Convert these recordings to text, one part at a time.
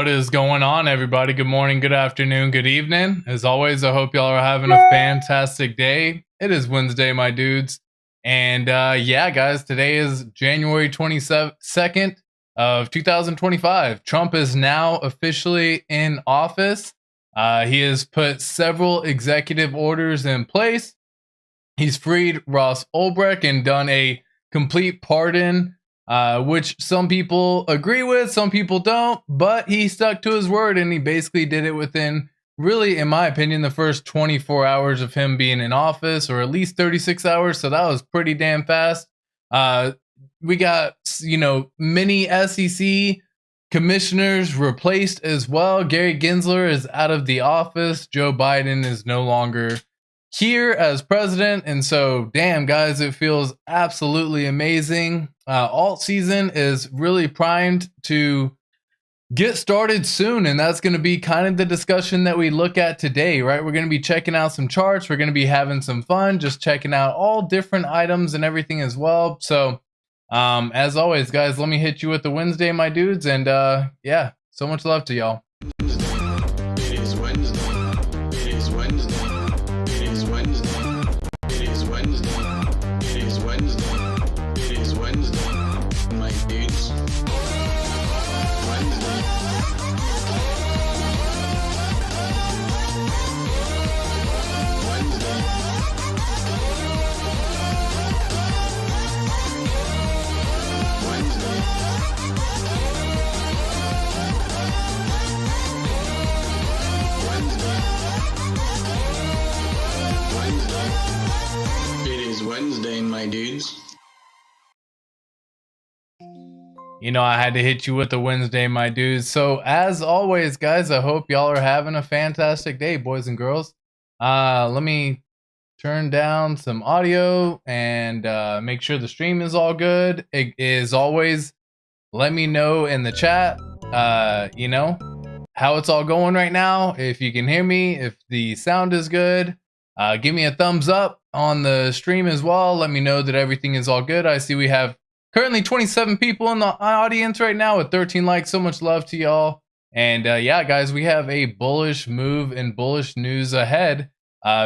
What is going on, everybody? Good morning, good afternoon, good evening. As always, I hope y'all are having a fantastic day. It is Wednesday, my dudes. And yeah, guys, today is January 22nd of 2025. Trump is now officially in office. He has put several executive orders in place. He's freed Ross Ulbricht and done a complete pardon, which some people agree with, some people don't, but he stuck to his word and he basically did it within, really, in my opinion, the first 24 hours of him being in office, or at least 36 hours. So that was pretty damn fast. We got, many SEC commissioners replaced as well. Gary Gensler is out of the office. Joe Biden is no longer here as president. And so, damn, guys, it feels absolutely amazing. Alt season is really primed to get started soon, and that's going to be kind of the discussion that we look at today, right? We're going to be checking out some charts. We're going to be having some fun, just checking out all different items and everything as well. So as always, guys, let me hit you with the Wednesday, my dudes, and yeah, so much love to y'all. Wednesday, my dudes. You know, I had to hit you with the Wednesday, my dudes. So as always, guys, I hope y'all are having a fantastic day, boys and girls. Let me turn down some audio and make sure the stream is all good. It is always, let me know in the chat, how it's all going right now. If you can hear me, if the sound is good, give me a thumbs up on the stream as well. Let me know that everything is all good. I see we have currently 27 people in the audience right now with 13 likes. So much love to y'all. And yeah, guys, we have a bullish move and bullish news ahead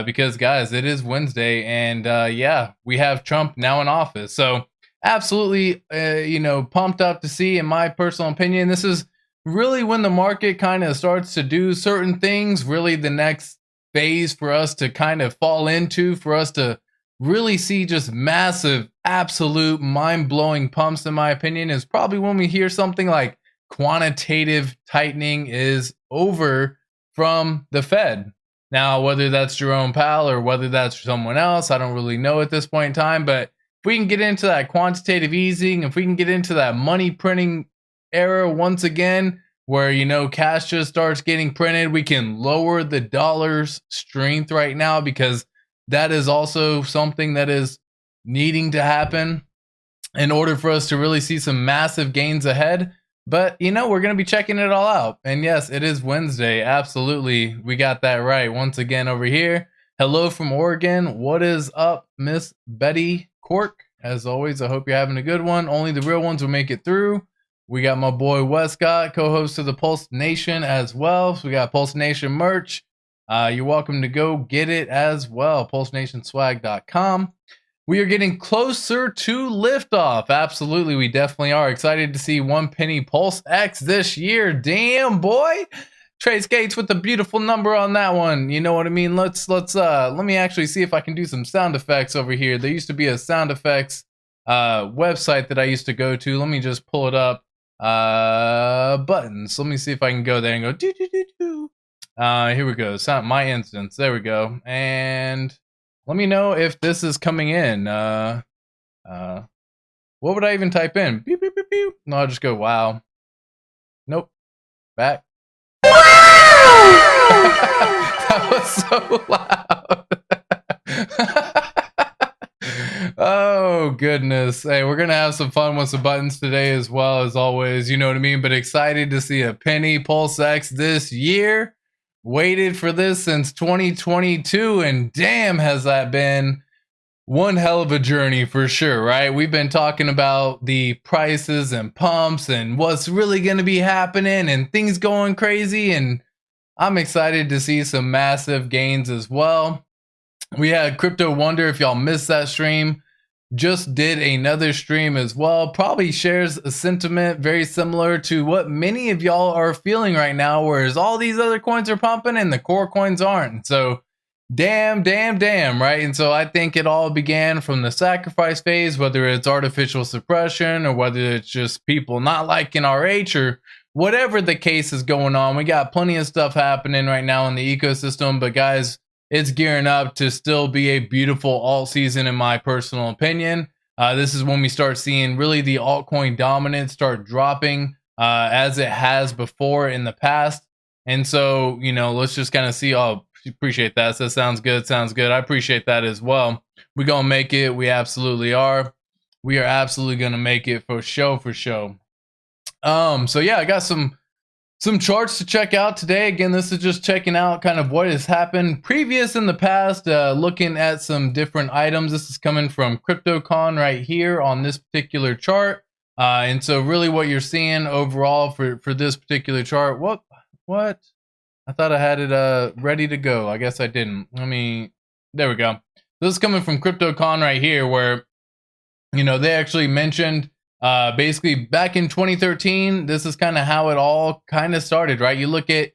because, guys, it is Wednesday. And yeah, we have Trump now in office. So absolutely, pumped up to see, in my personal opinion, this is really when the market kind of starts to do certain things, really the next phase for us to kind of fall into, for us to really see just massive, absolute, mind-blowing pumps, in my opinion, is probably when we hear something like quantitative tightening is over from the Fed. Now, whether that's Jerome Powell or whether that's someone else, I don't really know at this point in time, but if we can get into that quantitative easing, if we can get into that money printing era once again, where, cash just starts getting printed, we can lower the dollar's strength right now, because that is also something that is needing to happen in order for us to really see some massive gains ahead. But, we're going to be checking it all out. And yes, it is Wednesday. Absolutely. We got that right. Once again over here. Hello from Oregon. What is up, Miss Betty Cork? As always, I hope you're having a good one. Only the real ones will make it through. We got my boy Westcott, co-host of the Pulse Nation as well. So we got Pulse Nation merch. You're welcome to go get it as well. PulseNationSwag.com. We are getting closer to liftoff. Absolutely, we definitely are. Excited to see 1 penny Pulse X this year. Damn, boy. Trace Gates with the beautiful number on that one. You know what I mean? Let me actually see if I can do some sound effects over here. There used to be a sound effects website that I used to go to. Let me just pull it up. Buttons. Let me see if I can go there and go do do do do. Here we go. Sound my instance. There we go. And let me know if this is coming in. What would I even type in? Beep, beep, beep, beep. No, I'll just go wow. Nope. Back. That was so loud. Oh, goodness. Hey, we're going to have some fun with some buttons today as well, as always. You know what I mean? But excited to see a penny Pulse X this year. Waited for this since 2022, and damn, has that been one hell of a journey for sure, right? We've been talking about the prices and pumps and what's really going to be happening and things going crazy. And I'm excited to see some massive gains as well. We had Crypto Wonder, if y'all missed that stream, just did another stream as well. Probably shares a sentiment very similar to what many of y'all are feeling right now, whereas all these other coins are pumping and the core coins aren't. So damn, right? And so I think it all began from the sacrifice phase, whether it's artificial suppression or whether it's just people not liking RH or whatever the case is going on. We got plenty of stuff happening right now in the ecosystem, but guys, it's gearing up to still be a beautiful alt season in my personal opinion. This is when we start seeing really the altcoin dominance start dropping as it has before in the past. And so, you know, let's just kind of see. Oh, appreciate that. So that sounds good. Sounds good. I appreciate that as well. We're going to make it. We absolutely are. We are absolutely going to make it for show, for show. So yeah, I got some charts to check out today. Again, this is just checking out kind of what has happened previous in the past, looking at some different items. This is coming from CryptoCon right here on this particular chart. And so really what you're seeing overall for this particular chart, what? I thought I had it ready to go. I guess I didn't. There we go. This is coming from CryptoCon right here, where, you know, they actually mentioned basically back in 2013, this is kind of how it all kind of started, right? You look at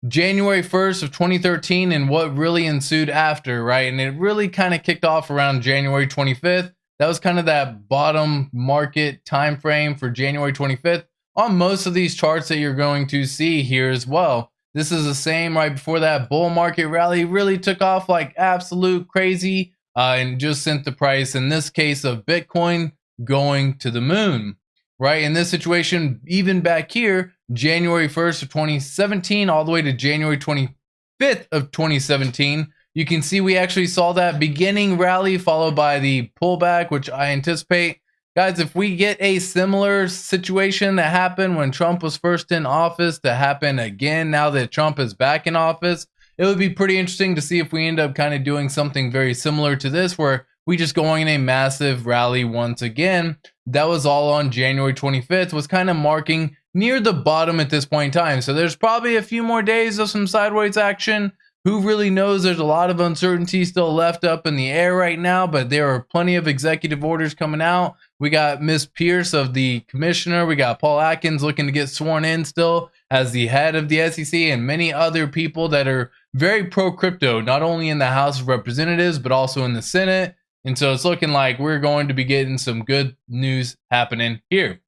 January 1st of 2013 and what really ensued after, right? And it really kind of kicked off around January 25th. That was kind of that bottom market time frame for January 25th on most of these charts that you're going to see here as well. This is the same right before that bull market rally really took off like absolute crazy and just sent the price, in this case of Bitcoin, going to the moon, right? In this situation, even back here, January 1st of 2017 all the way to January 25th of 2017, you can see we actually saw that beginning rally followed by the pullback, which I anticipate. Guys, if we get a similar situation that happened when Trump was first in office to happen again now that Trump is back in office, it would be pretty interesting to see if we end up kind of doing something very similar to this, where we just going in a massive rally once again. That was all on January 25th, was kind of marking near the bottom at this point in time. So there's probably a few more days of some sideways action. Who really knows? There's a lot of uncertainty still left up in the air right now, but there are plenty of executive orders coming out. We got Miss Pierce of the commissioner. We got Paul Atkins looking to get sworn in still as the head of the SEC, and many other people that are very pro crypto, not only in the House of Representatives, but also in the Senate. And so it's looking like we're going to be getting some good news happening here.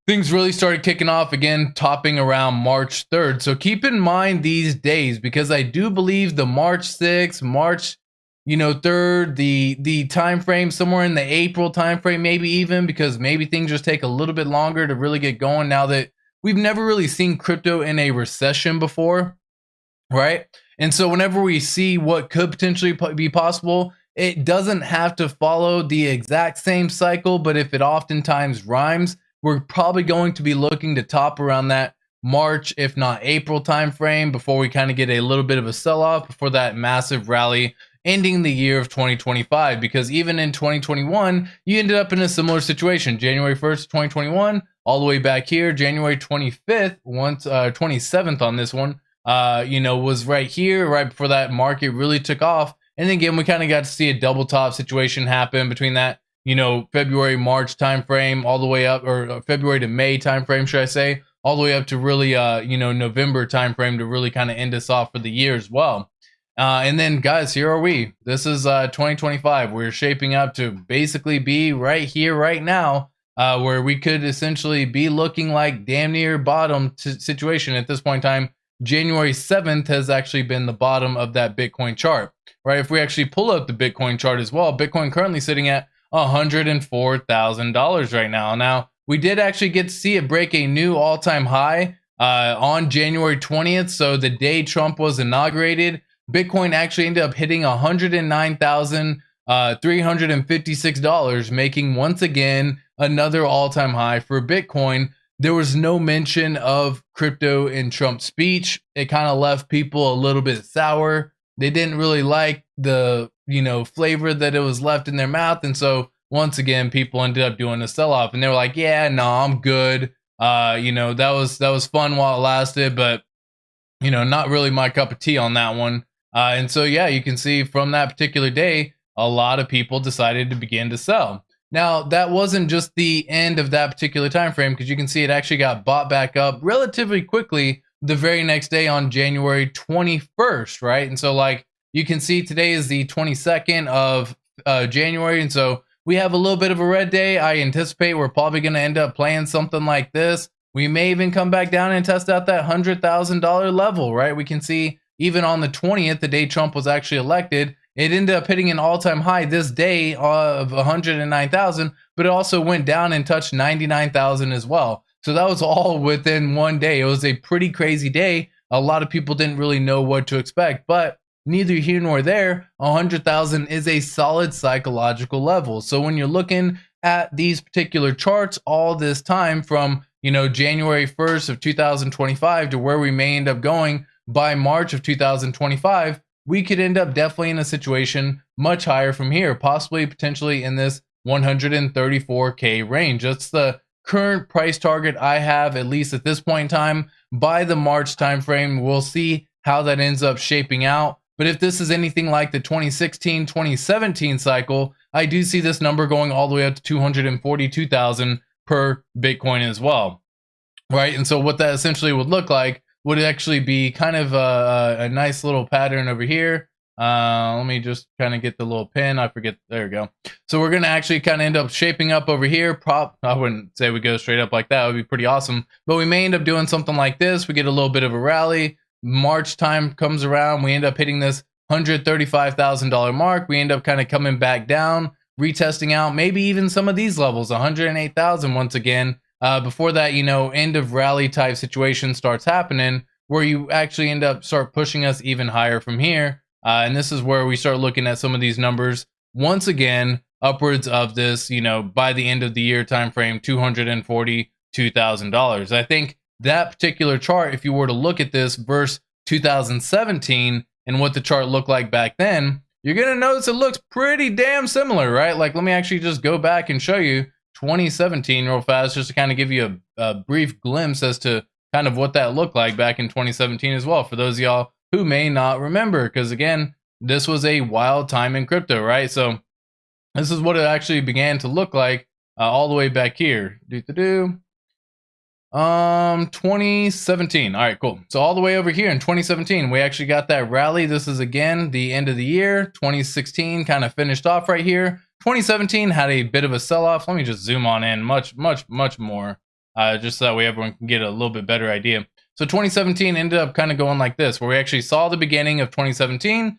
Things really started kicking off again, topping around March 3rd. So keep in mind these days, because I do believe the March 6th, March 3rd, the time frame, somewhere in the April time frame, maybe even, because maybe things just take a little bit longer to really get going now that we've never really seen crypto in a recession before, right? And so whenever we see what could potentially be possible, it doesn't have to follow the exact same cycle, but if it oftentimes rhymes, we're probably going to be looking to top around that March, if not April time frame, before we kind of get a little bit of a sell-off before that massive rally ending the year of 2025. Because even in 2021, you ended up in a similar situation. January 1st, 2021, all the way back here, January 25th, 27th on this one, was right here, right before that market really took off. And again, we kind of got to see a double top situation happen between that, February, March timeframe all the way up, or February to May timeframe, should I say, all the way up to really, November timeframe to really kind of end us off for the year as well. And then, guys, here are we. This is 2025. We're shaping up to basically be right here, right now, where we could essentially be looking like damn near bottom situation at this point in time. January 7th has actually been the bottom of that Bitcoin chart, right? If we actually pull up the Bitcoin chart as well, Bitcoin currently sitting at $104,000 right now. Now, we did actually get to see it break a new all-time high on January 20th. So the day Trump was inaugurated, Bitcoin actually ended up hitting $109,356, making once again another all-time high for Bitcoin. There was no mention of crypto in Trump's speech. It kind of left people a little bit sour. They didn't really like flavor that it was left in their mouth. And so once again, people ended up doing a sell-off, and they were like, yeah, no, I'm good. That was fun while it lasted, but not really my cup of tea on that one. And so, yeah, you can see from that particular day, a lot of people decided to begin to sell. Now, that wasn't just the end of that particular time frame, because you can see it actually got bought back up relatively quickly the very next day on January 21st, right? And so, like, you can see today is the 22nd of January, and so we have a little bit of a red day. I anticipate we're probably going to end up playing something like this. We may even come back down and test out that $100,000 level, right? We can see even on the 20th, the day Trump was actually elected, it ended up hitting an all-time high this day of 109,000, but it also went down and touched 99,000 as well. So that was all within one day. It was a pretty crazy day. A lot of people didn't really know what to expect, but neither here nor there, 100,000 is a solid psychological level. So when you're looking at these particular charts all this time from, January 1st of 2025 to where we may end up going by March of 2025, we could end up definitely in a situation much higher from here, possibly potentially in this 134K range. That's the current price target I have, at least at this point in time. By the March timeframe, we'll see how that ends up shaping out. But if this is anything like the 2016, 2017 cycle, I do see this number going all the way up to 242,000 per Bitcoin as well, right? And so what that essentially would look like would actually be kind of a nice little pattern over here. Let me just kind of get the little pin. I forget. There we go. So we're going to actually kind of end up shaping up over here. I wouldn't say we go straight up like that. It would be pretty awesome. But we may end up doing something like this. We get a little bit of a rally. March time comes around. We end up hitting this $135,000 mark. We end up kind of coming back down, retesting out maybe even some of these levels, 108,000 once again. Before that, end of rally type situation starts happening where you actually start pushing us even higher from here. And this is where we start looking at some of these numbers once again, upwards of this, by the end of the year time frame, $242,000. I think that particular chart, if you were to look at this versus 2017 and what the chart looked like back then, you're going to notice it looks pretty damn similar, right? Like, let me actually just go back and show you 2017 real fast, just to kind of give you a brief glimpse as to kind of what that looked like back in 2017 as well, for those of y'all who may not remember, because again, this was a wild time in crypto, right? So this is what it actually began to look like all the way back here. 2017. All right, cool. So all the way over here in 2017, we actually got that rally. This is again the end of the year. 2016 kind of finished off right here. 2017 had a bit of a sell-off. Let me just zoom on in much more, just so that way everyone can get a little bit better idea. So 2017 ended up kind of going like this, where we actually saw the beginning of 2017.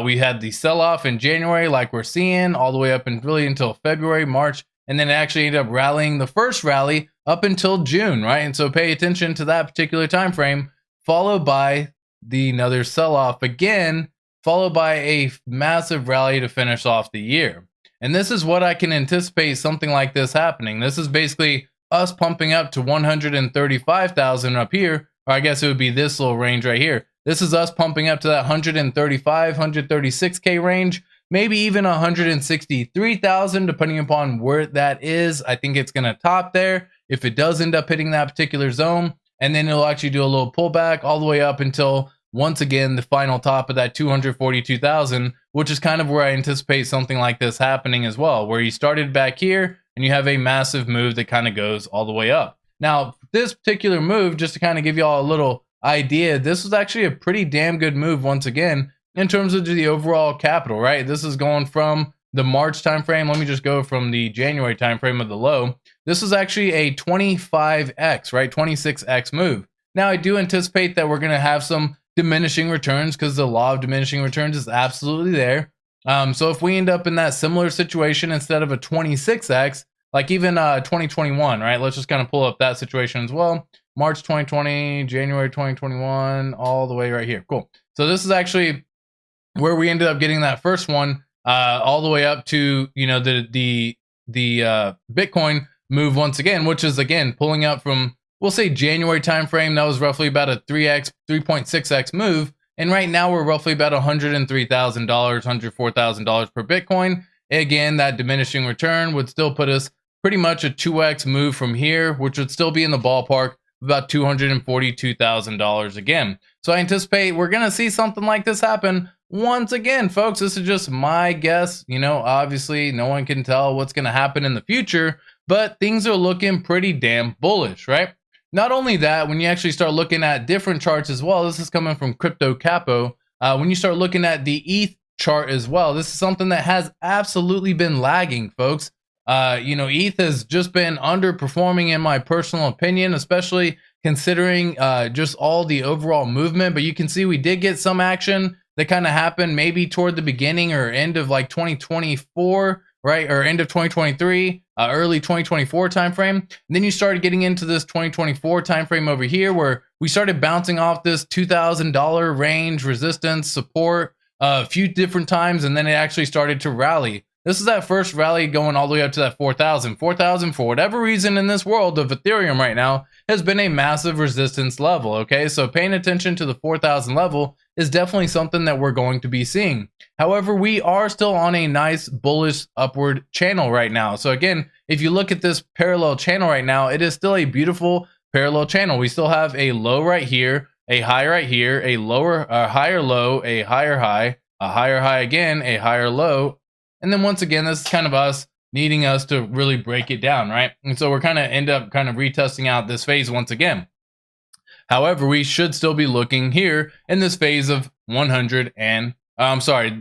We had the sell-off in January, like we're seeing, all the way up and really until February, March, and then it actually ended up rallying the first rally up until June, right? And so pay attention to that particular time frame, followed by another sell-off again, followed by a massive rally to finish off the year. And this is what I can anticipate something like this happening. This is basically us pumping up to 135,000 up here, or I guess it would be this little range right here. This is us pumping up to that 135, 136K range, maybe even 163,000, depending upon where that is. I think it's going to top there if it does end up hitting that particular zone, and then it'll actually do a little pullback all the way up until, once again, the final top of that 242,000, which is kind of where I anticipate something like this happening as well, where you started back here and you have a massive move that kind of goes all the way up. Now, this particular move, just to kind of give you all a little idea, this was actually a pretty damn good move once again in terms of the overall capital, right? This is going from the March timeframe. Let me just go from the January timeframe of the low. This is actually a 25x, right? 26x move. Now, I do anticipate that we're going to have some diminishing returns because the law of diminishing returns is absolutely there. So if we end up in that similar situation instead of a 26x, like even 2021, right? Let's just kind of pull up that situation as well. March 2020, January 2021, all the way right here. Cool. So this is actually where we ended up getting that first one, all the way up to, the Bitcoin move once again, which is again pulling up from, we'll say, January timeframe. That was roughly about a 3x, 3.6x move. And right now we're roughly about $103,000, $104,000 per Bitcoin. Again, that diminishing return would still put us pretty much a 2x move from here, which would still be in the ballpark of about $242,000 again. So I anticipate we're going to see something like this happen once again, folks. This is just my guess. You know, obviously no one can tell what's going to happen in the future, but things are looking pretty damn bullish, right? Not only that, when you actually start looking at different charts as well, this is coming from Crypto Capo. When you start looking at the ETH chart as well, this is something that has absolutely been lagging, folks. You know, ETH has just been underperforming in my personal opinion, especially considering just all the overall movement. But you can see we did get some action that kind of happened maybe toward the beginning or end of like 2024, right? Or end of 2023, early 2024 timeframe. And then you started getting into this 2024 timeframe over here where we started bouncing off this $2,000 range, resistance, support a few different times, and then it actually started to rally. This is that first rally going all the way up to that 4,000. 4,000, for whatever reason in this world of Ethereum right now, has been a massive resistance level, okay? So paying attention to the 4,000 level is definitely something that we're going to be seeing. However, we are still on a nice bullish upward channel right now. So again, if you look at this parallel channel right now, it is still a beautiful parallel channel. We still have a low right here, a high right here, a higher low, a higher high again, a higher low. And then once again, this is kind of us needing us to really break it down, right? And so we're kind of end up kind of retesting out this phase once again. However, we should still be looking here in this phase of 100 and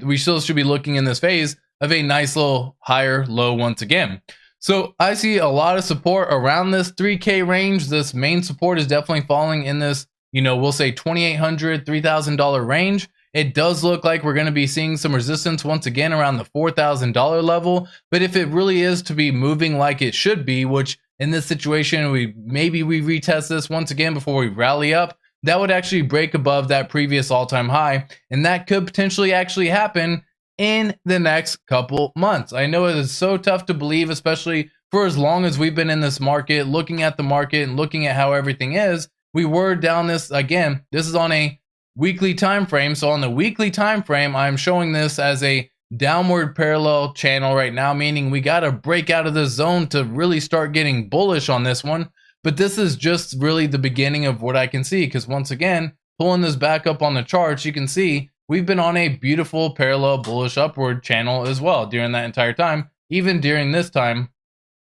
we still should be looking in this phase of a nice little higher low once again. So I see a lot of support around this 3K range. This main support is definitely falling in this, you know, we'll say $2,800, $3,000 range. It does look like we're going to be seeing some resistance once again around the $4,000 level. But if it really is to be moving like it should be, which in this situation, maybe we retest this once again before we rally up, that would actually break above that previous all-time high. And that could potentially actually happen in the next couple months. I know it is so tough to believe, especially for as long as we've been in this market, looking at the market and looking at how everything is. We were down this again. This is on a weekly time frame. So on the weekly time frame, I'm showing this as a downward parallel channel right now, meaning we got to break out of this zone to really start getting bullish on this one. But this is just really the beginning of what I can see, because once again, pulling this back up on the charts, you can see we've been on a beautiful parallel bullish upward channel as well during that entire time, even during this time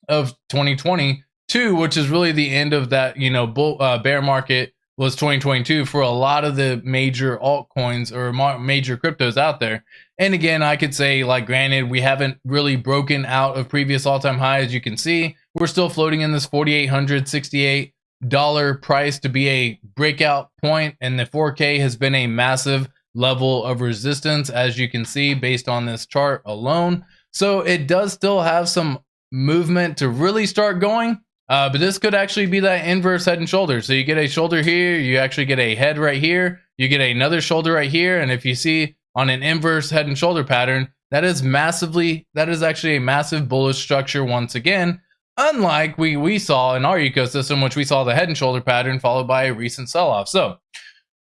of 2022, which is really the end of that, you know, bear market was 2022 for a lot of the major altcoins or major cryptos out there. And again, I could say, like, granted, we haven't really broken out of previous all-time highs. You can see we're still floating in this $4,868 price to be a breakout point, and the 4K has been a massive level of resistance, as you can see based on this chart alone. So it does still have some movement to really start going. But this could actually be that inverse head and shoulder. So you get a shoulder here, you actually get a head right here, you get another shoulder right here. And if you see on an inverse head and shoulder pattern, that is actually a massive bullish structure once again, unlike we saw in our ecosystem, which we saw the head and shoulder pattern followed by a recent sell-off. So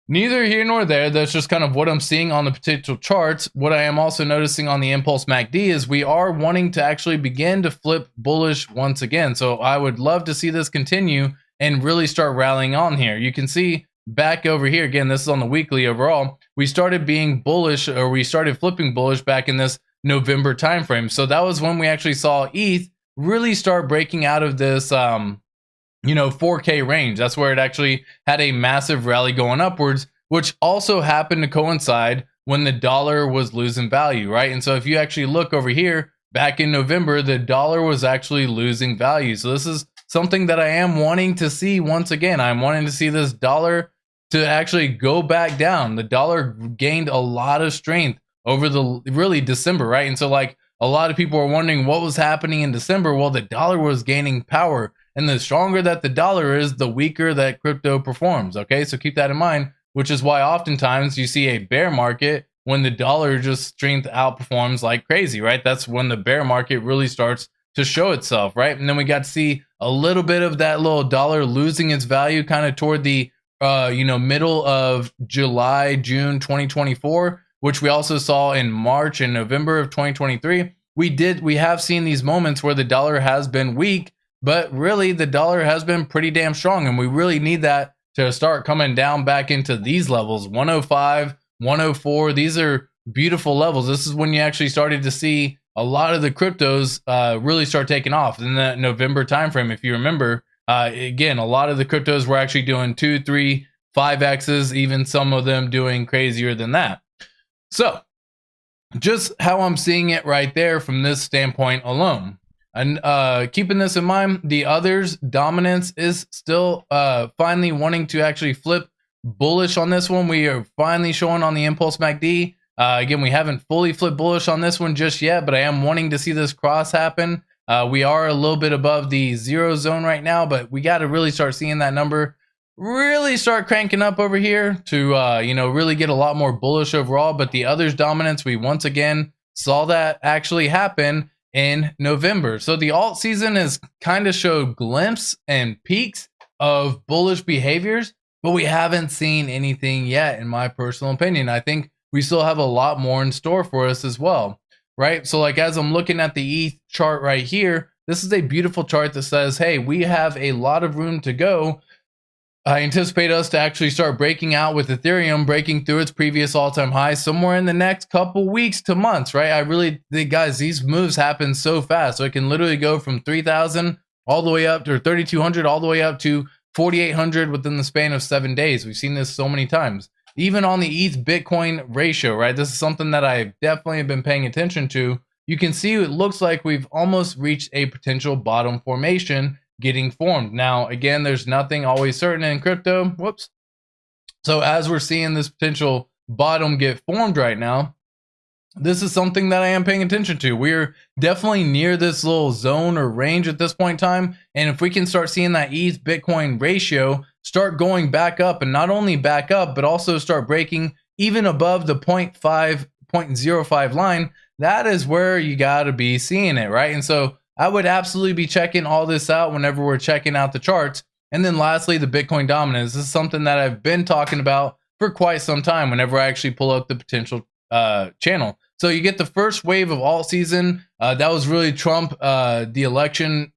neither here nor there. That's just kind of what I'm seeing on the potential charts. What I am also noticing on the Impulse MACD is we are wanting to actually begin to flip bullish once again. So I would love to see this continue and really start rallying on here. You can see back over here, again, this is on the weekly overall, we started being bullish, or we started flipping bullish back in this November timeframe. So that was when we actually saw ETH really start breaking out of this, 4K range. That's where it actually had a massive rally going upwards, which also happened to coincide when the dollar was losing value, right? And so if you actually look over here, back in November, the dollar was actually losing value. So this is something that I am wanting to see once again. I'm wanting to see this dollar to actually go back down. The dollar gained a lot of strength over the really December, right? And so like a lot of people are wondering what was happening in December. Well, the dollar was gaining power. And the stronger that the dollar is, the weaker that crypto performs. Okay, so keep that in mind, which is why oftentimes you see a bear market when the dollar just strength outperforms like crazy, right? That's when the bear market really starts to show itself, right? And then we got to see a little bit of that little dollar losing its value kind of toward the middle of July, June 2024, which we also saw in March and November of 2023. We have seen these moments where the dollar has been weak, but really the dollar has been pretty damn strong, and we really need that to start coming down back into these levels. 105, 104, these are beautiful levels. This is when you actually started to see a lot of the cryptos really start taking off in that November timeframe. If you remember, again, a lot of the cryptos were actually doing 2, 3, 5x's, even some of them doing crazier than that. So just how I'm seeing it right there from this standpoint alone. And keeping this in mind, the others dominance is still finally wanting to actually flip bullish on this one. We are finally showing on the Impulse MACD. Again, we haven't fully flipped bullish on this one just yet, but I am wanting to see this cross happen. We are a little bit above the 0 zone right now, but we got to really start seeing that number really start cranking up over here to really get a lot more bullish overall. But the others dominance, we once again saw that actually happen in November. So the alt season has kind of showed glimpses and peaks of bullish behaviors, but we haven't seen anything yet, in my personal opinion. I think we still have a lot more in store for us as well, right? So like as I'm looking at the ETH chart right here, this is a beautiful chart that says, hey, we have a lot of room to go. I anticipate us to actually start breaking out with Ethereum, breaking through its previous all-time high somewhere in the next couple weeks to months, right? I really think, guys, these moves happen so fast. So it can literally go from 3,000 all the way up to 3,200 all the way up to 4,800 within the span of 7 days. We've seen this so many times. Even on the ETH Bitcoin ratio, right? This is something that I've definitely been paying attention to. You can see it looks like we've almost reached a potential bottom formation getting formed. Now, again, there's nothing always certain in crypto. Whoops. So as we're seeing this potential bottom get formed right now, this is something that I am paying attention to. We're definitely near this little zone or range at this point in time. And if we can start seeing that ETH Bitcoin ratio start going back up, and not only back up, but also start breaking even above the 0.05 line, that is where you got to be seeing it, right? And so I would absolutely be checking all this out whenever we're checking out the charts. And then lastly, the Bitcoin dominance. This is something that I've been talking about for quite some time whenever I actually pull up the potential channel. So you get the first wave of alt season. That was really Trump, the election,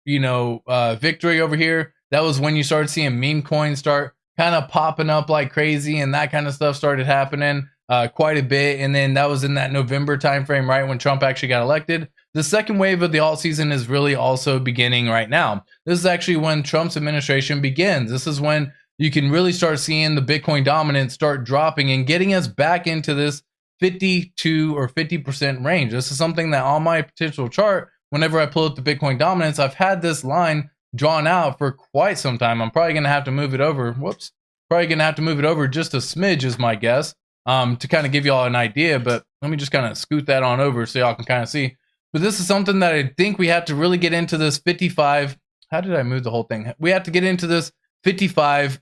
victory over here. That was when you started seeing meme coins start kind of popping up like crazy, and that kind of stuff started happening quite a bit. And then that was in that November timeframe, right, when Trump actually got elected. The second wave of the alt season is really also beginning right now. This is actually when Trump's administration begins. This is when you can really start seeing the Bitcoin dominance start dropping and getting us back into this 52 or 50% range. This is something that on my potential chart, whenever I pull up the Bitcoin dominance, I've had this line drawn out for quite some time. I'm probably going to have to move it over. Whoops. Probably going to have to move it over just a smidge is my guess, to kind of give y'all an idea. But let me just kind of scoot that on over so y'all can kind of see. But this is something that I think we have to really get into this 55. How did I move the whole thing? We have to get into this 55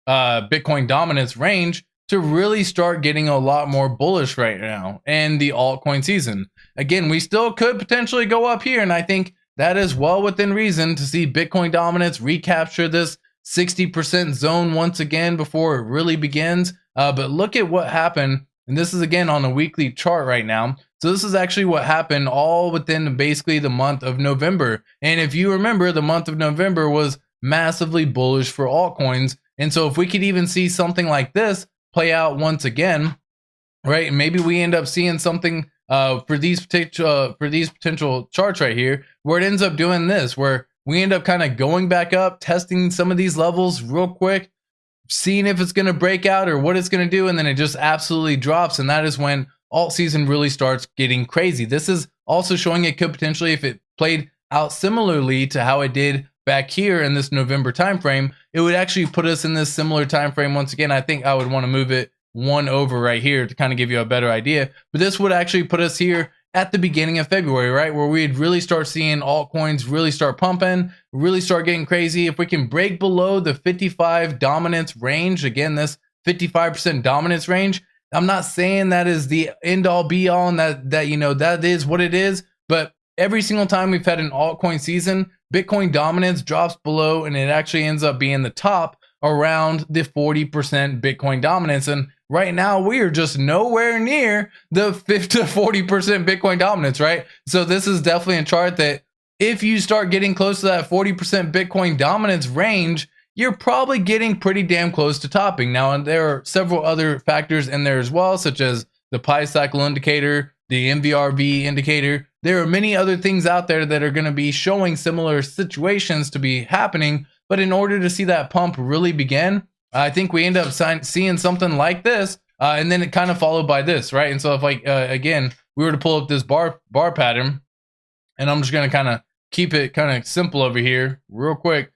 Bitcoin dominance range to really start getting a lot more bullish right now in the altcoin season. Again, we still could potentially go up here, and I think that is well within reason to see Bitcoin dominance recapture this 60% zone once again before it really begins. But look at what happened, and this is again on a weekly chart right now. So this is actually what happened all within basically the month of November. And if you remember, the month of November was massively bullish for altcoins. And so if we could even see something like this play out once again, right, and maybe we end up seeing something for these potential charts right here, where it ends up doing this, where we end up kind of going back up, testing some of these levels real quick, seeing if it's going to break out or what it's going to do, and then it just absolutely drops. And that is when alt season really starts getting crazy. This is also showing it could potentially, if it played out similarly to how it did back here in this November timeframe, it would actually put us in this similar timeframe once again. I think I would want to move it one over right here to kind of give you a better idea. But this would actually put us here at the beginning of February, right, where we'd really start seeing altcoins really start pumping, really start getting crazy. If we can break below the 55 dominance range, again, this 55% dominance range, I'm not saying that is the end all be all and that is what it is, but every single time we've had an altcoin season, Bitcoin dominance drops below and it actually ends up being the top around the 40% Bitcoin dominance. And right now we are just nowhere near the 50 to 40% Bitcoin dominance, right? So this is definitely a chart that if you start getting close to that 40% Bitcoin dominance range, you're probably getting pretty damn close to topping. Now, and there are several other factors in there as well, such as the Pi cycle indicator, the MVRV indicator. There are many other things out there that are going to be showing similar situations to be happening. But in order to see that pump really begin, I think we end up seeing something like this, and then it kind of followed by this, right? And so if like, again, we were to pull up this bar pattern, and I'm just going to kind of keep it kind of simple over here real quick.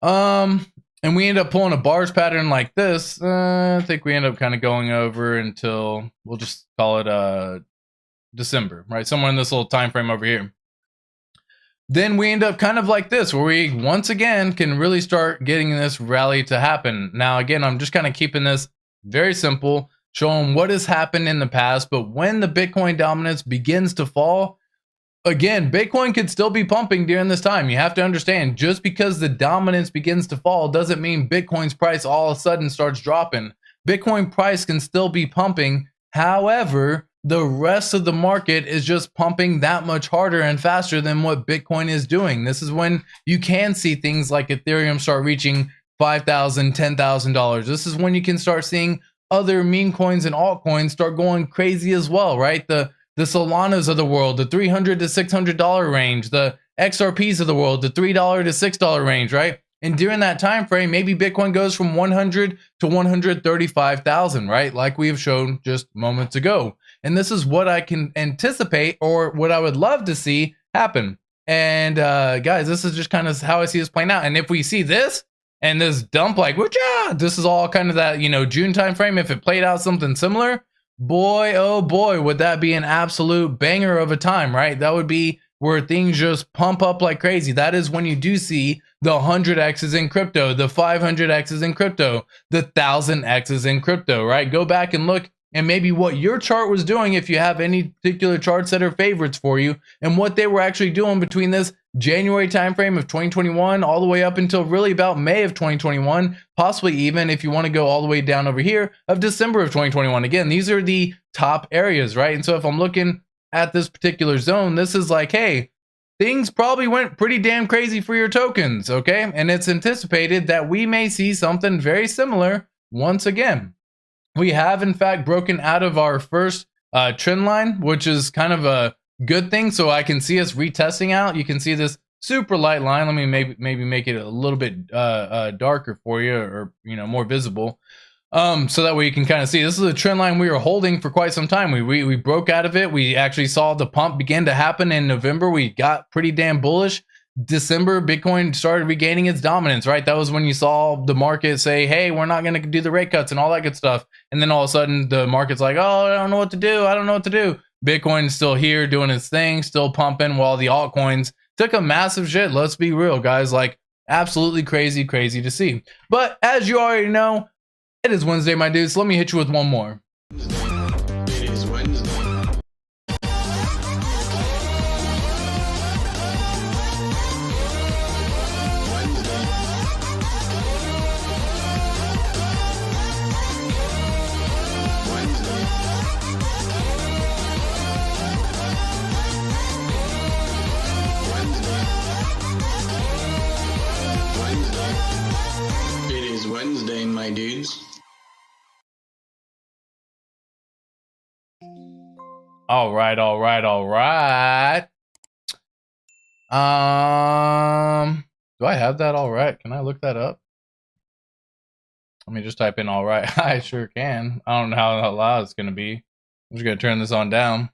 And we end up pulling a bars pattern like this. I think we end up kind of going over until, we'll just call it December, right? Somewhere in this little time frame over here. Then we end up kind of like this, where we once again can really start getting this rally to happen. Now, again, I'm just kind of keeping this very simple, showing what has happened in the past. But when the Bitcoin dominance begins to fall, again, Bitcoin could still be pumping during this time. You have to understand, just because the dominance begins to fall doesn't mean Bitcoin's price all of a sudden starts dropping. Bitcoin price can still be pumping. However, the rest of the market is just pumping that much harder and faster than what Bitcoin is doing. This is when you can see things like Ethereum start reaching $5,000, $10,000. This is when you can start seeing other meme coins and altcoins start going crazy as well, right? The Solanas of the world, the $300 to $600 range, the XRPs of the world, the $3 to $6 range, right? And during that time frame, maybe Bitcoin goes from 100 to 135,000, right? Like we have shown just moments ago. And this is what I can anticipate, or what I would love to see happen. And guys, this is just kind of how I see this playing out. And if we see this and this dump, like, this is all kind of that, you know, June time frame. If it played out something similar, boy, oh boy, would that be an absolute banger of a time, right? That would be where things just pump up like crazy. That is when you do see the 100x's in crypto, the 500x's in crypto, the 1000x's in crypto, right? Go back and look, and maybe what your chart was doing, if you have any particular charts that are favorites for you, and what they were actually doing between this January timeframe of 2021 all the way up until really about May of 2021, possibly even if you want to go all the way down over here of December of 2021. Again, these are the top areas, right? And so if I'm looking at this particular zone, this is like, hey, things probably went pretty damn crazy for your tokens, okay? And it's anticipated that we may see something very similar once again. We have, in fact, broken out of our first trend line, which is kind of a good thing. So I can see us retesting out. You can see this super light line. Let me maybe make it a little bit darker for you, or, you know, more visible. So that way you can kind of see this is a trend line we were holding for quite some time. We broke out of it. We actually saw the pump begin to happen in November. We got pretty damn bullish. December, Bitcoin started regaining its dominance, right? That was when you saw the market say, hey, we're not going to do the rate cuts and all that good stuff. And then all of a sudden the market's like, oh, I don't know what to do. I don't know what to do. Bitcoin's still here doing its thing, still pumping, while the altcoins took a massive shit. Let's be real, guys. Like, absolutely crazy to see. But as you already know, it is Wednesday, my dudes. So let me hit you with one more. It is Wednesday. It is Wednesday, my dudes. All right. Do I have that all right? Can I look that up? Let me just type in all right. I sure can. I don't know how loud it's gonna be. I'm just gonna turn this on down.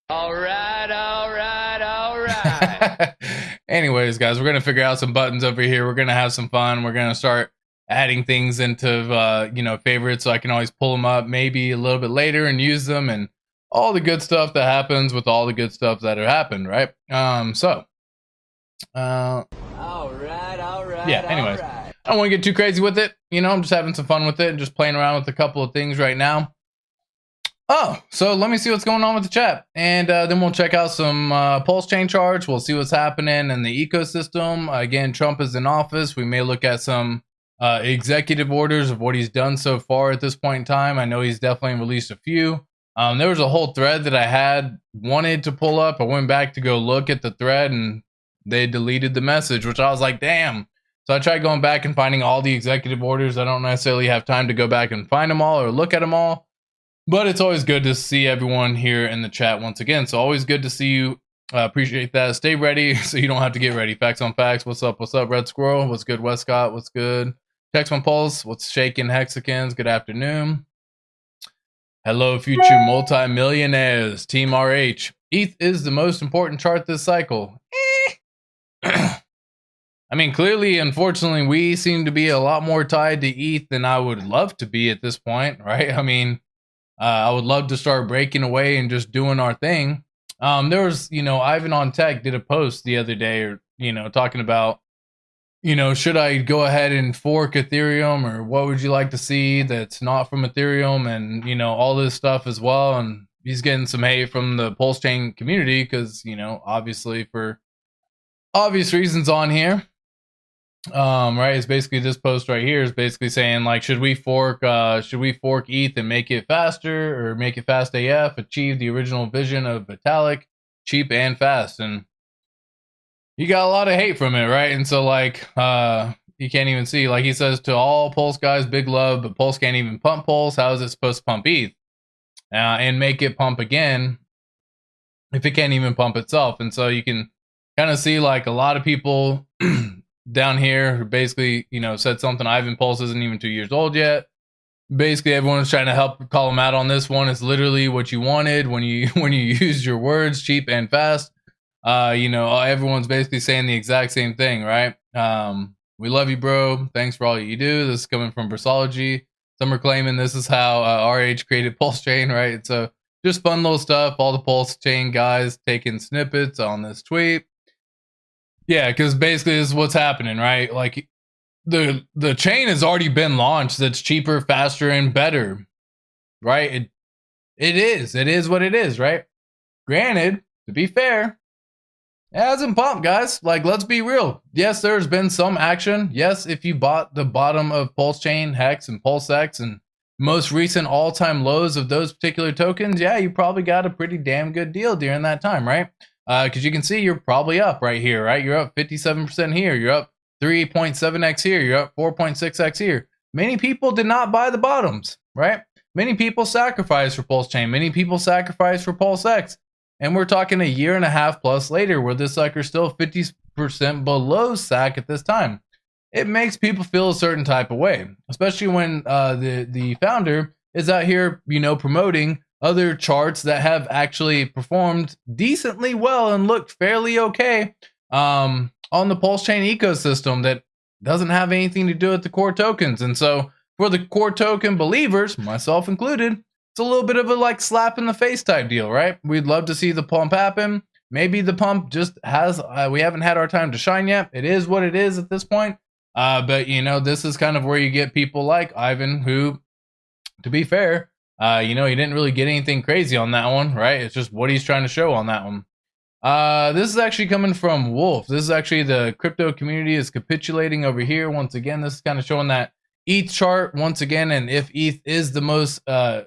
All right. Anyways, guys, we're gonna figure out some buttons over here. We're gonna have some fun. We're gonna start adding things into you know, favorites, so I can always pull them up maybe a little bit later and use them, and all the good stuff that happens with all the good stuff that have happened, right? Yeah, anyways, I don't want to get too crazy with it. You know, I'm just having some fun with it and just playing around with a couple of things right now. Oh, so let me see what's going on with the chat. And then we'll check out some PulseChain charts. We'll see what's happening in the ecosystem. Again, Trump is in office. We may look at some executive orders of what he's done so far at this point in time. I know he's definitely released a few. There was a whole thread that I had wanted to pull up. I went back to go look at the thread and they deleted the message, which I was like, damn. So I tried going back and finding all the executive orders. I don't necessarily have time to go back and find them all or look at them all. But it's always good to see everyone here in the chat once again. So always good to see you. Appreciate that. Stay ready so you don't have to get ready. Facts on facts. What's up? What's up, Red Squirrel? What's good, Westcott? What's good? Text one Pulse. What's shaking, Hexicans? Good afternoon. Hello, future multi-millionaires. Team RH. ETH is the most important chart this cycle. I mean, clearly, unfortunately, we seem to be a lot more tied to ETH than I would love to be at this point, right? I mean, I would love to start breaking away and just doing our thing. There was, Ivan on Tech did a post the other day, or, talking about, should I go ahead and fork Ethereum, or what would you like to see that's not from Ethereum, and, all this stuff as well. And he's getting some hate from the PulseChain community because, obviously for obvious reasons on here. Right, it's basically this post right here is basically saying, like, should we fork ETH and make it faster, or make it fast AF, achieve the original vision of Vitalik, cheap and fast? And he got a lot of hate from it, right? And so, like, you can't even see, like, he says, to all Pulse guys, big love, but Pulse can't even pump Pulse. How is it supposed to pump ETH and make it pump again if it can't even pump itself? And so you can kind of see, like, a lot of people down here who basically, said something. Ivan Pulse isn't even 2 years old yet. Basically, everyone's trying to help call him out on this one. It's literally what you wanted when you used your words, cheap and fast. Everyone's basically saying the exact same thing, right? We love you, bro. Thanks for all you do. This is coming from Versology. Some are claiming this is how RH created PulseChain, right? So just fun little stuff. All the PulseChain guys taking snippets on this tweet. Yeah, because basically this is what's happening, right? Like, the chain has already been launched that's cheaper, faster, and better, right? It is what it is, right? Granted, to be fair, it hasn't pumped, guys. Like, let's be real. Yes, there's been some action. Yes, if you bought the bottom of PulseChain, Hex, and PulseX, and most recent all-time lows of those particular tokens, yeah, you probably got a pretty damn good deal during that time, right? Because you can see you're probably up right here, right? You're up 57% here. You're up 3.7x here. You're up 4.6x here. Many people did not buy the bottoms, right? Many people sacrificed for PulseChain. Many people sacrificed for PulseX. And we're talking a year and a half plus later where this sucker's still 50% below SAC at this time. It makes people feel a certain type of way, especially when the founder is out here, promoting other charts that have actually performed decently well and looked fairly okay on the PulseChain ecosystem that doesn't have anything to do with the core tokens. And so for the core token believers, myself included, it's a little bit of a like slap in the face type deal, right? We'd love to see the pump happen. Maybe the pump just has, we haven't had our time to shine yet. It is what it is at this point. But this is kind of where you get people like Ivan who, to be fair, he didn't really get anything crazy on that one, right? It's just what he's trying to show on that one. This is actually coming from Wolf. This is actually the crypto community is capitulating over here. Once again, this is kind of showing that ETH chart once again. And if ETH is the most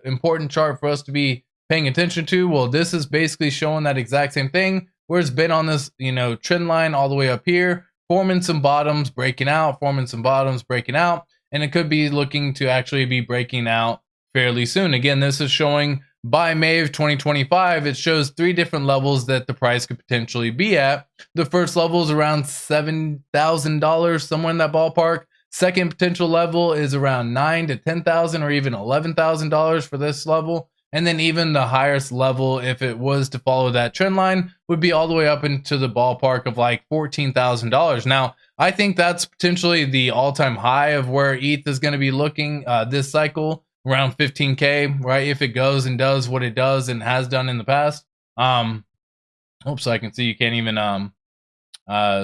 important chart for us to be paying attention to, well, this is basically showing that exact same thing where it's been on this, trend line all the way up here, forming some bottoms, breaking out, forming some bottoms, breaking out. And it could be looking to actually be breaking out fairly soon. Again, this is showing by May of 2025. It shows 3 different levels that the price could potentially be at. The first level is around $7,000, somewhere in that ballpark. Second potential level is around $9,000 to $10,000 or even $11,000 for this level. And then even the highest level, if it was to follow that trend line, would be all the way up into the ballpark of like $14,000. Now, I think that's potentially the all-time high of where ETH is going to be looking this cycle, around 15K, right? If it goes and does what it does and has done in the past. Oops, I can see you can't even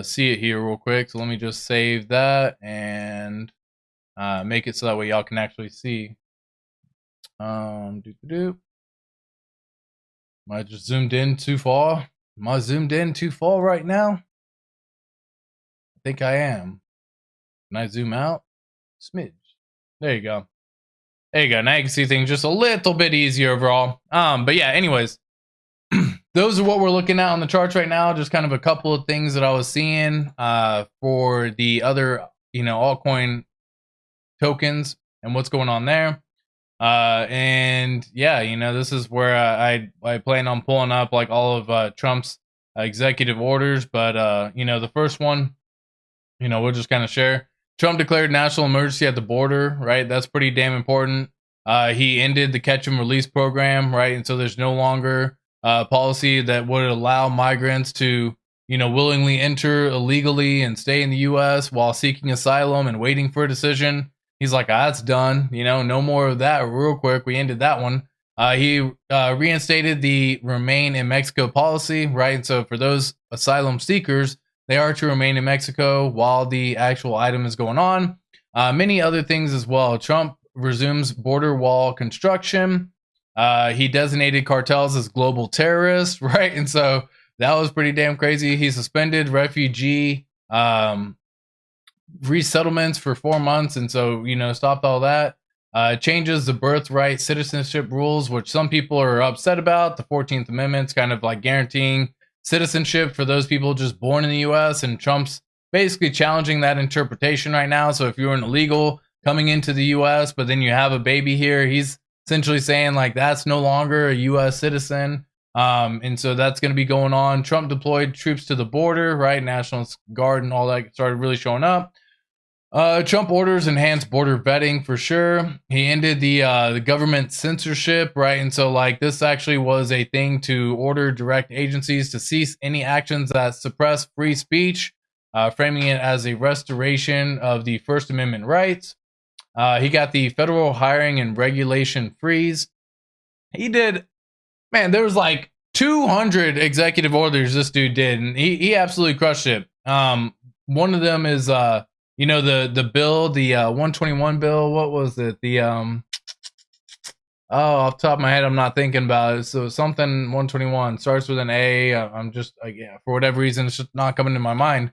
see it here real quick. So let me just save that and make it so that way y'all can actually see. Am I just zoomed in too far? Am I zoomed in too far right now? I think I am. Can I zoom out? Smidge. There you go. There you go. Now you can see things just a little bit easier overall. But yeah, anyways, those are what we're looking at on the charts right now. Just kind of a couple of things that I was seeing for the other, altcoin tokens and what's going on there. And yeah, this is where I plan on pulling up like all of Trump's executive orders. But the first one, we'll just kind of share. Trump declared national emergency at the border, right? That's pretty damn important. He ended the catch and release program, right? And so there's no longer policy that would allow migrants to, willingly enter illegally and stay in the U.S. while seeking asylum and waiting for a decision. He's like, that's done. No more of that real quick. We ended that one. He reinstated the remain in Mexico policy, right? And so for those asylum seekers, they are to remain in Mexico while the actual item is going on. Many other things as well. Trump resumes border wall construction. He designated cartels as global terrorists, right? And so that was pretty damn crazy. He suspended refugee resettlements for 4 months. And so, stopped all that. Changes the birthright citizenship rules, which some people are upset about. The 14th Amendment's kind of like guaranteeing citizenship for those people just born in the U.S. And Trump's basically challenging that interpretation right now. So if you're an illegal coming into the U.S., but then you have a baby here, he's essentially saying like that's no longer a U.S. citizen. And so that's going to be going on. Trump deployed troops to the border, right? National Guard and all that started really showing up. Trump orders enhanced border vetting for sure. He ended the government censorship, right? And so like this actually was a thing to order direct agencies to cease any actions that suppress free speech, framing it as a restoration of the First Amendment rights. He got the federal hiring and regulation freeze. He did, man, there was like 200 executive orders this dude did, and he absolutely crushed it. One of them is the bill, the 121 bill. What was it? The off the top of my head, I'm not thinking about it. So something 121 starts with an A. I'm just for whatever reason, it's just not coming to my mind.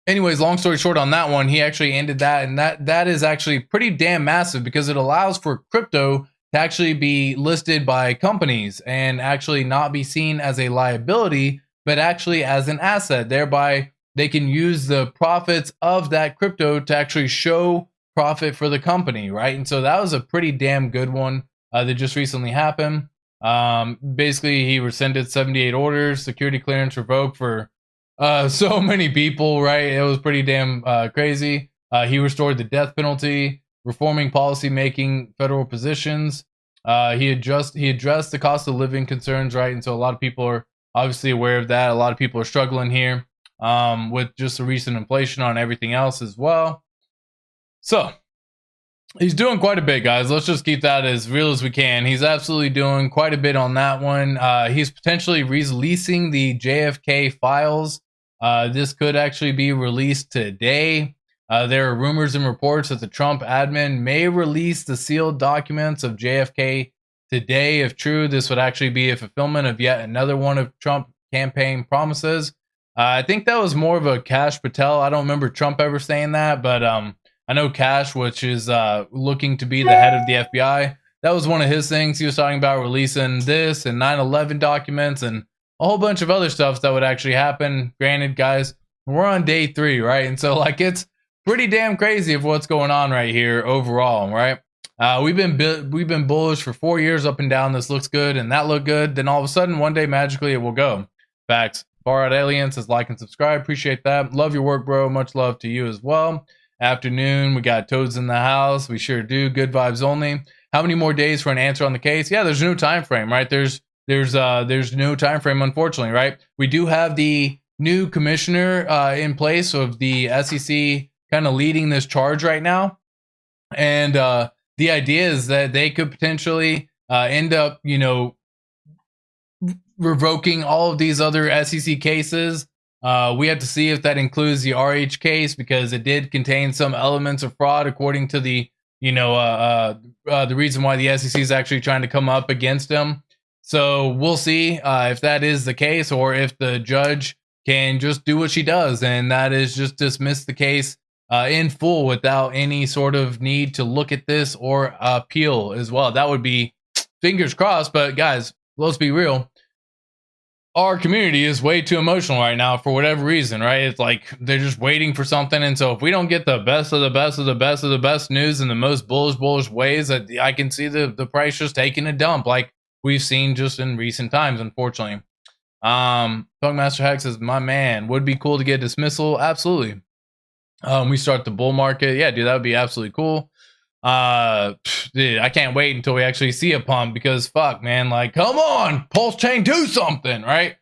Anyways, long story short on that one, he actually ended that, and that is actually pretty damn massive because it allows for crypto to actually be listed by companies and actually not be seen as a liability, but actually as an asset. Thereby, they can use the profits of that crypto to actually show profit for the company, right? And so that was a pretty damn good one that just recently happened. Basically, he rescinded 78 orders, security clearance revoked for so many people, right? It was pretty damn crazy. He restored the death penalty, reforming policy making federal positions. He addressed the cost of living concerns, right? And so a lot of people are obviously aware of that. A lot of people are struggling here with just the recent inflation on everything else as well. So he's doing quite a bit, guys. Let's just keep that as real as we can. He's absolutely doing quite a bit on that one. He's potentially releasing the JFK files. This could actually be released today. There are rumors and reports that the Trump admin may release the sealed documents of JFK today. If true, this would actually be a fulfillment of yet another one of Trump campaign promises. I think that was more of a Kash Patel. I don't remember Trump ever saying that, but I know Kash, which is looking to be the head of the FBI. That was one of his things. He was talking about releasing this and 9/11 documents and a whole bunch of other stuff that would actually happen. Granted, guys, we're on day 3, right? And so like it's pretty damn crazy of what's going on right here overall, right? We've been bullish for 4 years up and down. This looks good and that looked good. Then all of a sudden, one day magically it will go. Facts. Far Out Alien says like and subscribe. Appreciate that. Love your work, bro. Much love to you as well. Afternoon, we got Toads in the house. We sure do. Good vibes only. How many more days for an answer on the case? Yeah, there's no time frame, right? There's no time frame, unfortunately, right? We do have the new commissioner in place of the SEC kind of leading this charge right now, and the idea is that they could potentially end up, revoking all of these other SEC cases. We have to see if that includes the RH case because it did contain some elements of fraud, according to the reason why the SEC is actually trying to come up against them. So we'll see if that is the case, or if the judge can just do what she does, and that is just dismiss the case in full without any sort of need to look at this or appeal as well. That would be fingers crossed. But guys, let's be real. Our community is way too emotional right now for whatever reason, right? It's like they're just waiting for something. And so if we don't get the best of the best of the best of the best news in the most bullish ways, that I can see the price just taking a dump like we've seen just in recent times, unfortunately. Funkmaster Hex says, my man, would be cool to get dismissal. Absolutely. We start the bull market. Yeah, dude, that would be absolutely cool. Dude, I can't wait until we actually see a pump, because fuck, man, like, come on, PulseChain, do something, right?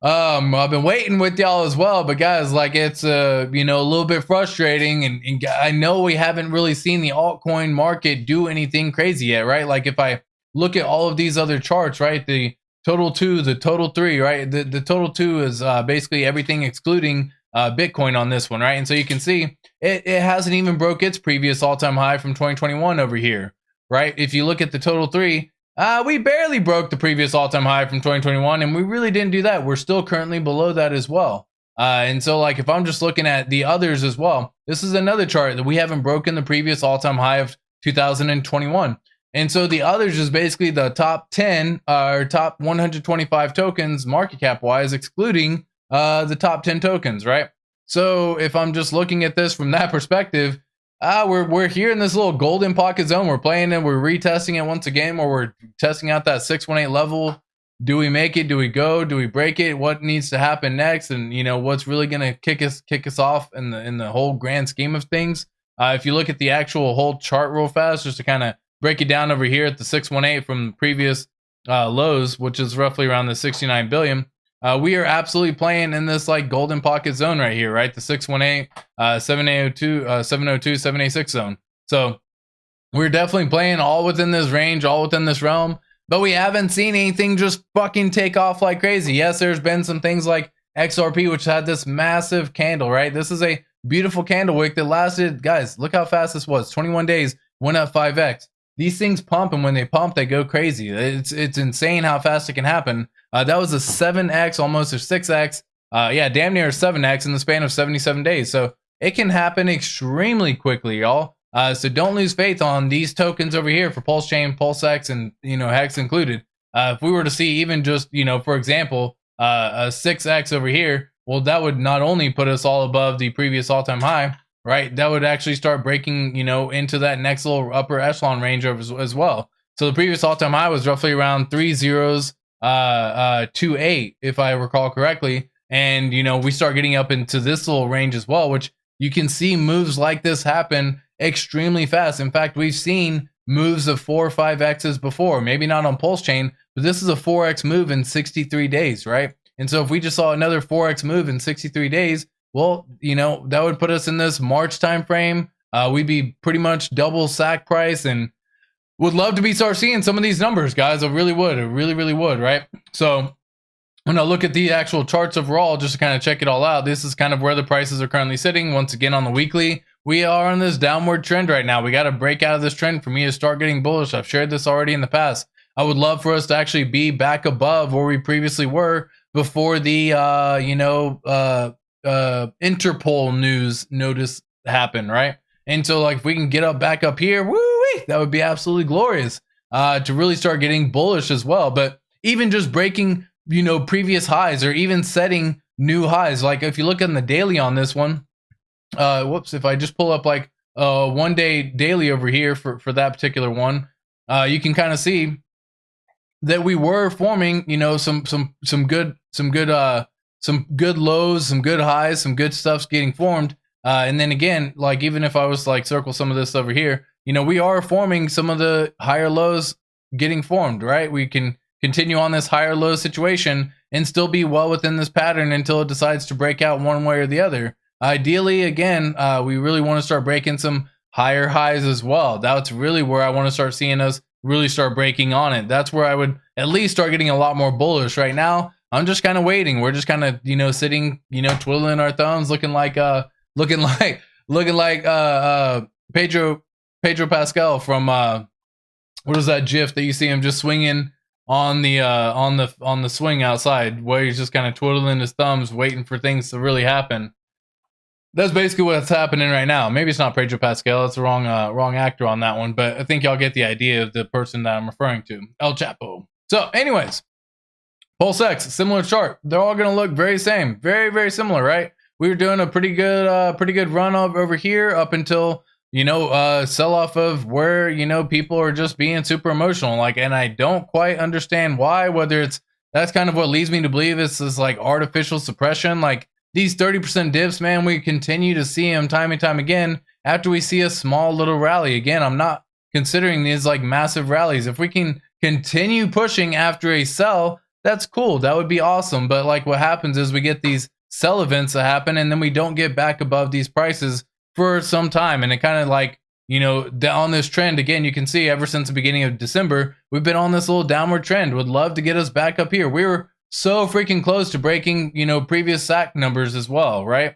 I've been waiting with y'all as well, but guys, like, it's you know, a little bit frustrating, and I know we haven't really seen the altcoin market do anything crazy yet, right? Like, if I look at all of these other charts, right, the total 2, the total 3, right, the total 2 is basically everything excluding Bitcoin on this one, right? And so you can see it hasn't even broke its previous all-time high from 2021 over here, right? If you look at the total 3, we barely broke the previous all-time high from 2021, and we really didn't do that. We're still currently below that as well. And so, like, if I'm just looking at the others as well, this is another chart that we haven't broken the previous all-time high of 2021. And so the others is basically the top 10 or top 125 tokens market cap wise, excluding the top 10 tokens, right? So if I'm just looking at this from that perspective, we're here in this little golden pocket zone. We're playing it, we're retesting it once again, or we're testing out that 618 level. Do we make it? Do we go? Do we break it? What needs to happen next? And you know, what's really gonna kick us off in the whole grand scheme of things? If you look at the actual whole chart real fast, just to kind of break it down over here at the 618 from previous lows, which is roughly around the 69 billion. We are absolutely playing in this like golden pocket zone right here, right? The 618, 702, 702, 786 zone. So we're definitely playing all within this range, all within this realm, but we haven't seen anything just fucking take off like crazy. Yes, there's been some things like XRP, which had this massive candle, right? This is a beautiful candle wick that lasted, guys, look how fast this was. 21 days, went up 5x. These things pump, and when they pump, they go crazy. It's insane how fast it can happen. That was a 7x, almost a 6x. Yeah, damn near a 7x in the span of 77 days. So it can happen extremely quickly, y'all. So don't lose faith on these tokens over here for PulseChain, PulseX, and you know, Hex included. If we were to see even just, you know, for example, a 6x over here, well, that would not only put us all above the previous all-time high, right? That would actually start breaking, you know, into that next little upper echelon range as well. So the previous all-time high was roughly around 3028, if I recall correctly. And, you know, we start getting up into this little range as well, which you can see moves like this happen extremely fast. In fact, we've seen moves of 4 or 5x's before, maybe not on PulseChain, but this is a 4x move in 63 days, right? And so if we just saw another 4x move in 63 days, well, you know, that would put us in this March time frame. We'd be pretty much double sack price, and would love to start seeing some of these numbers, guys. I really would. I really would, right? So when I look at the actual charts overall, just to kind of check it all out, this is kind of where the prices are currently sitting. Once again, on the weekly, we are on this downward trend right now. We got to break out of this trend for me to start getting bullish. I've shared this already in the past. I would love for us to actually be back above where we previously were before the, Interpol news notice happened, right? And so, like, if we can get up back up here, woo-wee, that would be absolutely glorious to really start getting bullish as well. But even just breaking, you know, previous highs, or even setting new highs, like if you look on the daily on this one, if I just pull up like 1 day daily over here for that particular one, you can kind of see that we were forming, you know, some good lows, some good highs, some good stuff's getting formed. And then again, like, even if I was like circle some of this over here, you know, we are forming some of the higher lows getting formed, right? We can continue on this higher low situation and still be well within this pattern until it decides to break out one way or the other. Ideally, again, we really want to start breaking some higher highs as well. That's really where I want to start seeing us really start breaking on it. That's where I would at least start getting a lot more bullish. Right now, I'm just kind of waiting. We're just kind of, you know, sitting, you know, twiddling our thumbs, looking like Pedro Pascal from what is that GIF that you see him just swinging on the swing outside, where he's just kind of twiddling his thumbs, waiting for things to really happen. That's basically what's happening right now. Maybe it's not Pedro Pascal. It's the wrong actor on that one, but I think y'all get the idea of the person that I'm referring to, El Chapo. So, anyways, PulseX, similar chart. They're all going to look very same, very similar, right? We were doing a pretty good run over here up until sell off of where people are just being super emotional, like, and I don't quite understand why. Whether that's kind of what leads me to believe it's this like artificial suppression, like. These 30% dips, man, we continue to see them time and time again after we see a small little rally. Again, I'm not considering these like massive rallies. If we can continue pushing after a sell, that's cool. That would be awesome. But like what happens is we get these sell events that happen and then we don't get back above these prices for some time. And it kind of like, on this trend, again, you can see ever since the beginning of December, we've been on this little downward trend. Would love to get us back up here. We were so freaking close to breaking, previous SAC numbers as well, right?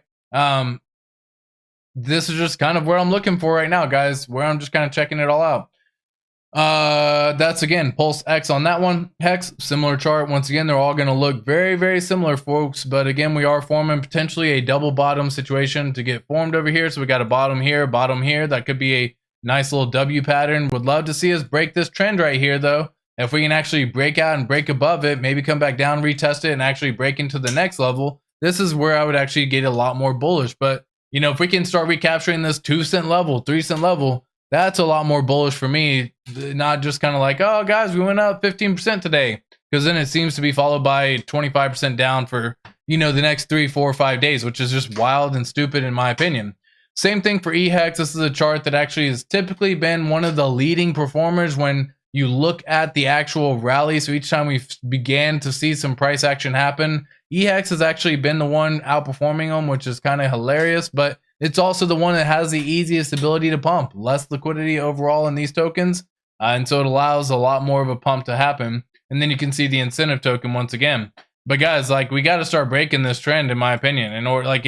This is just kind of where I'm looking for right now, guys, where I'm just kind of checking it all out. That's again, Pulse X on that one. Hex, similar chart. Once again, they're all going to look very similar, folks. But again, we are forming potentially a double bottom situation to get formed over here. So we got a bottom here. That could be a nice little W pattern. Would love to see us break this trend right here, though. If we can actually break out and break above it, maybe come back down, retest it, and actually break into the next level, this is where I would actually get a lot more bullish. But, if we can start recapturing this 2-cent level, 3-cent level, that's a lot more bullish for me. Not just kind of like, oh, guys, we went up 15% today. Because then it seems to be followed by 25% down for, the next 3, 4, 5 days, which is just wild and stupid in my opinion. Same thing for EHEX. This is a chart that actually has typically been one of the leading performers when you look at the actual rally. So each time we began to see some price action happen, EHEX has actually been the one outperforming them, which is kind of hilarious, but it's also the one that has the easiest ability to pump, less liquidity overall in these tokens. And so it allows a lot more of a pump to happen. And then you can see the incentive token once again. But guys, like, we got to start breaking this trend, in my opinion. In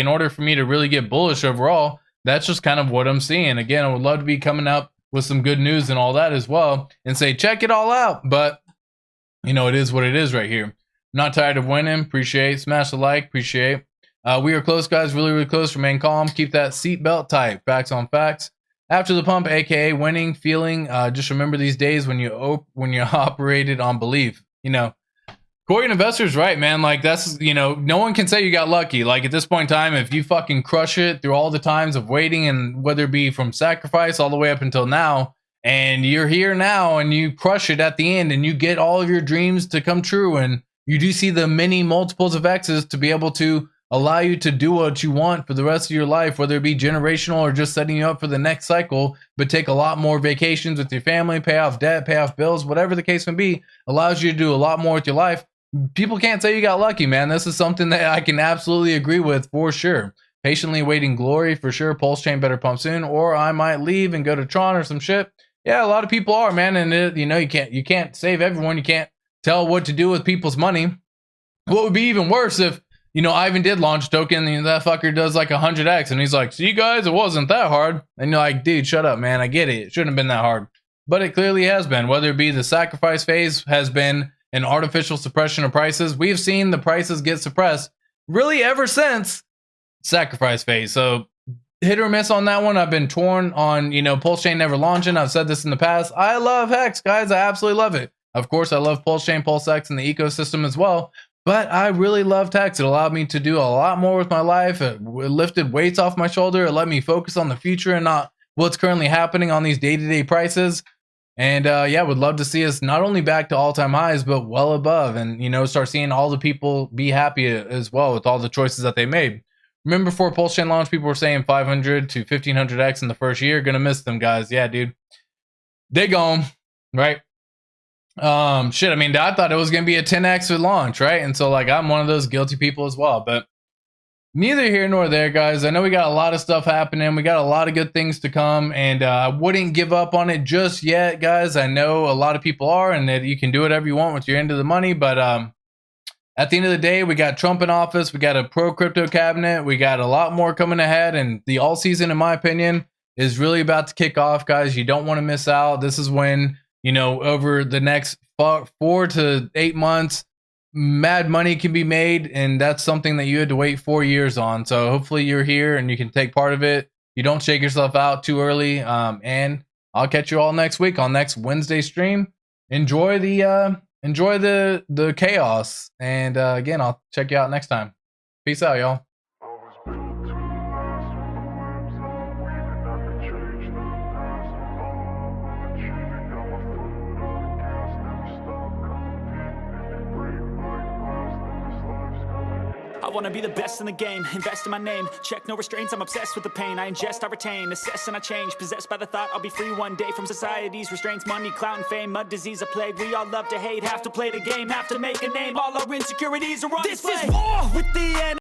order for me to really get bullish overall, that's just kind of what I'm seeing. Again, I would love to be coming up with some good news and all that as well and say, check it all out. But, it is what it is right here. Not tired of winning. Appreciate. Smash the like. Appreciate. We are close, guys. Really close. Remain calm. Keep that seatbelt tight. Facts on facts. After the pump, aka winning, feeling. Just remember these days when you operated on belief. Corey Investor's right, man. Like, that's, no one can say you got lucky. Like, at this point in time, if you fucking crush it through all the times of waiting, and whether it be from sacrifice all the way up until now, and you're here now and you crush it at the end and you get all of your dreams to come true, and you do see the many multiples of X's to be able to allow you to do what you want for the rest of your life, whether it be generational or just setting you up for the next cycle, but take a lot more vacations with your family, pay off debt, pay off bills, whatever the case may be, allows you to do a lot more with your life. People can't say you got lucky, man. This is something that I can absolutely agree with for sure. Patiently waiting glory for sure. PulseChain better pump soon, or I might leave and go to Tron or some shit. Yeah, a lot of people are, man, and you can't save everyone. You can't tell what to do with people's money. What would be even worse if Ivan did launch a token and that fucker does like 100x and he's like, see guys, it wasn't that hard. And you're like, dude, shut up, man. I get it. It shouldn't have been that hard, but it clearly has been. Whether it be the sacrifice phase has been an artificial suppression of prices. We've seen the prices get suppressed really ever since sacrifice phase. So hit or miss on that one. I've been torn on, PulseChain never launching. I've said this in the past. I love Hex, guys. I absolutely love it. Of course, I love PulseChain, PulseX, and the ecosystem as well. But I really loved Hex. It allowed me to do a lot more with my life. It lifted weights off my shoulder. It let me focus on the future and not what's currently happening on these day-to-day prices. And yeah, would love to see us not only back to all-time highs, but well above, and start seeing all the people be happy as well with all the choices that they made. Remember, before PulseChain launch, people were saying 500 to 1500x in the first year. Gonna miss them, guys. Yeah, dude, they gone, right? Shit. I mean, I thought it was gonna be a 10x at launch, right? And so, like, I'm one of those guilty people as well, but neither here nor there, guys. I know we got a lot of stuff happening. We got a lot of good things to come, and I wouldn't give up on it just yet, guys. I know a lot of people are, and that you can do whatever you want with your end of the money, but at the end of the day, we got Trump in office. We got a pro-crypto cabinet. We got a lot more coming ahead, and the all season, in my opinion, is really about to kick off, guys. You don't want to miss out. This is when, over the next 4 to 8 months, mad money can be made, and that's something that you had to wait 4 years on. So hopefully you're here and you can take part of it. You don't shake yourself out too early. And I'll catch you all next week on next Wednesday stream. Enjoy the chaos, and again, I'll check you out next time. Peace out, y'all. I wanna be the best in the game, invest in my name, check no restraints, I'm obsessed with the pain. I ingest, I retain, assess and I change, possessed by the thought I'll be free one day from society's restraints, money, clout and fame, mud, disease, a plague. We all love to hate, have to play the game, have to make a name, all our insecurities are on display. This is war with the enemy.